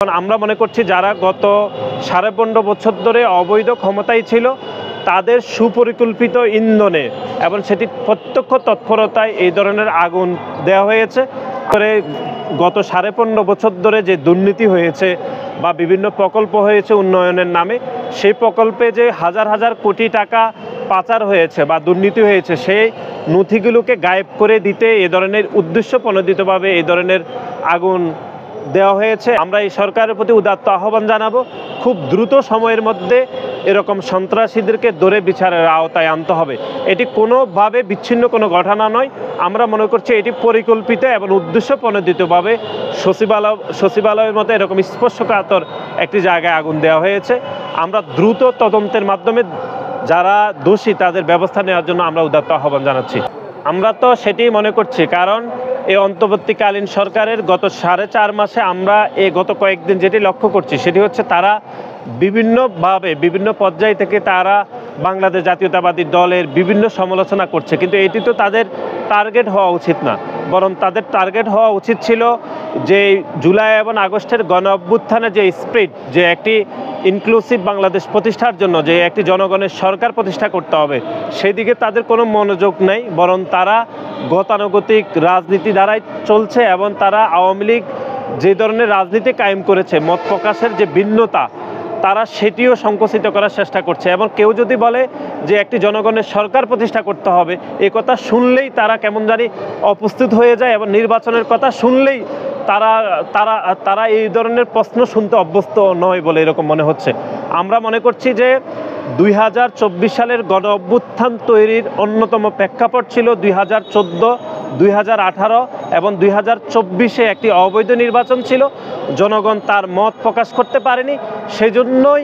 আমরা মনে করছি যারা গত 15.5 বছর ধরে অবৈধ ক্ষমতায় ছিল তাদের সুপরিকল্পিত ইন্ধনে এবং সেটি প্রত্যক্ষ তৎপরতায় এই ধরনের আগুন দেওয়া হয়েছে। গত 15.5 বছর ধরে যে দুর্নীতি হয়েছে বা বিভিন্ন প্রকল্প হয়েছে উন্নয়নের নামে, সেই প্রকল্পে যে হাজার হাজার কোটি টাকা পাচার হয়েছে বা দুর্নীতি হয়েছে, সেই নথিগুলোকে গায়েব করে দিতে এ ধরনের উদ্দেশ্য প্রণোদিতভাবে এই ধরনের আগুন দেওয়া হয়েছে। আমরা এই সরকারের প্রতি উদাত্ত আহ্বান জানাবো, খুব দ্রুত সময়ের মধ্যে এরকম সন্ত্রাসীদেরকে ধরে বিচারের আওতায় আনতে হবে। এটি কোনোভাবে বিচ্ছিন্ন কোনো ঘটনা নয়। আমরা মনে করছি এটি পরিকল্পিত এবং উদ্দেশ্য প্রণোদিতভাবে সচিবালয়ের মতো এরকম স্পর্শকাতর একটি জায়গায় আগুন দেওয়া হয়েছে। আমরা দ্রুত তদন্তের মাধ্যমে যারা দোষী তাদের ব্যবস্থা নেওয়ার জন্য আমরা উদাত্ত আহ্বান জানাচ্ছি। আমরা তো সেটি মনে করছি, কারণ এই অন্তর্বর্তীকালীন সরকারের গত 4.5 মাসে আমরা গত কয়েকদিন যেটি লক্ষ্য করছি সেটি হচ্ছে তারা বিভিন্নভাবে বিভিন্ন পর্যায় থেকে তারা বাংলাদেশ জাতীয়তাবাদী দলের বিভিন্ন সমালোচনা করছে, কিন্তু এটি তো তাদের টার্গেট হওয়া উচিত না। বরং তাদের টার্গেট হওয়া উচিত ছিল যে জুলাই এবং আগস্টের গণ অভ্যুত্থানের যে স্পিরিট, যে একটি ইনক্লুসিভ বাংলাদেশ প্রতিষ্ঠার জন্য যে একটি জনগণের সরকার প্রতিষ্ঠা করতে হবে, সেই দিকে তাদের কোনো মনোযোগ নেই। বরং তারা গতানুগতিক রাজনীতি দ্বারাই চলছে এবং তারা আওয়ামী লীগ যে ধরনের রাজনীতি কায়েম করেছে, মত প্রকাশের যে ভিন্নতা, তারা সেটিও সংকুচিত করার চেষ্টা করছে। এবং কেউ যদি বলে যে একটি জনগণের সরকার প্রতিষ্ঠা করতে হবে, এই কথা শুনলেই তারা কেমন জানি অপ্রস্তুত হয়ে যায় এবং নির্বাচনের কথা শুনলেই তারা এই ধরনের প্রশ্ন শুনতে অভ্যস্ত নয় বলে এরকম মনে হচ্ছে। আমরা মনে করছি যে 2024 সালের গণ অভ্যুত্থান তৈরির অন্যতম প্রেক্ষাপট ছিল 2014, 2018 এবং 2024-এ একটি অবৈধ নির্বাচন ছিল। জনগণ তার মত প্রকাশ করতে পারেনি, সেজন্যই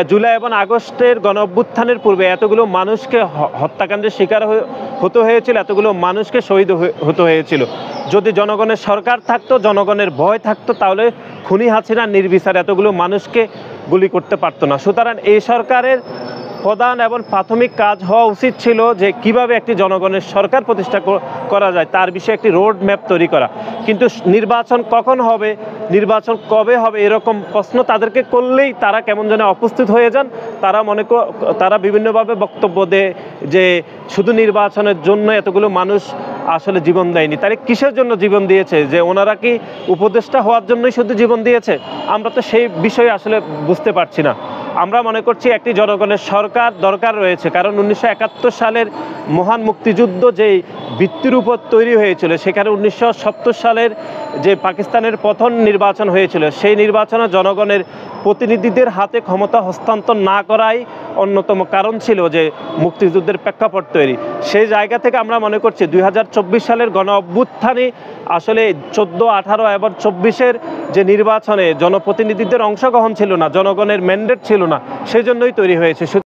জুলাই এবং আগস্টের গণ অভ্যুত্থানের পূর্বে এতগুলো মানুষকে হত্যাকাণ্ডের শিকার হতে হয়েছিল, এতগুলো মানুষকে শহীদ হতে হয়েছিল। যদি জনগণের সরকার থাকতো, জনগণের ভয় থাকতো, তাহলে খুনি হাসিনা নির্বিচারে এতগুলো মানুষকে গুলি করতে পারতো না। সুতরাং এই সরকারের প্রধান এবং প্রাথমিক কাজ হওয়া উচিত ছিল যে কিভাবে একটি জনগণের সরকার প্রতিষ্ঠা করা যায় তার বিষয়ে একটি রোড ম্যাপ তৈরি করা। কিন্তু নির্বাচন কখন হবে, নির্বাচন কবে হবে, এরকম প্রশ্ন তাদেরকে করলেই তারা কেমন যেন অপ্রস্তুত হয়ে যান। তারা বিভিন্নভাবে বক্তব্য দেয় যে শুধু নির্বাচনের জন্য এতগুলো মানুষ আসলে জীবন দেয়নি, তারা কিসের জন্য জীবন দিয়েছে, যে ওনারা কি উপদেষ্টা হওয়ার জন্যই শুধু জীবন দিয়েছে? আমরা তো সেই বিষয়ে আসলে বুঝতে পারছি না। আমরা মনে করছি একটি জনগণের সরকার দরকার রয়েছে, কারণ 1971 সালের মহান মুক্তিযুদ্ধ যেই ভিত্তির উপর তৈরি হয়েছিল, সেখানে 1970 সালের যে পাকিস্তানের প্রথম নির্বাচন হয়েছিল, সেই নির্বাচনে জনগণের প্রতিনিধিদের হাতে ক্ষমতা হস্তান্তর না করাই অন্যতম কারণ ছিল যে মুক্তিযুদ্ধের প্রেক্ষাপট তৈরি। সেই জায়গা থেকে আমরা মনে করছি 2024 সালের গণ অভ্যুত্থানই আসলে 14, 18 এবং 24-এর যে নির্বাচনে জনপ্রতিনিধিদের অংশগ্রহণ ছিল না, জনগণের ম্যান্ডেট ছিল না, সেই জন্যই তৈরি হয়েছে।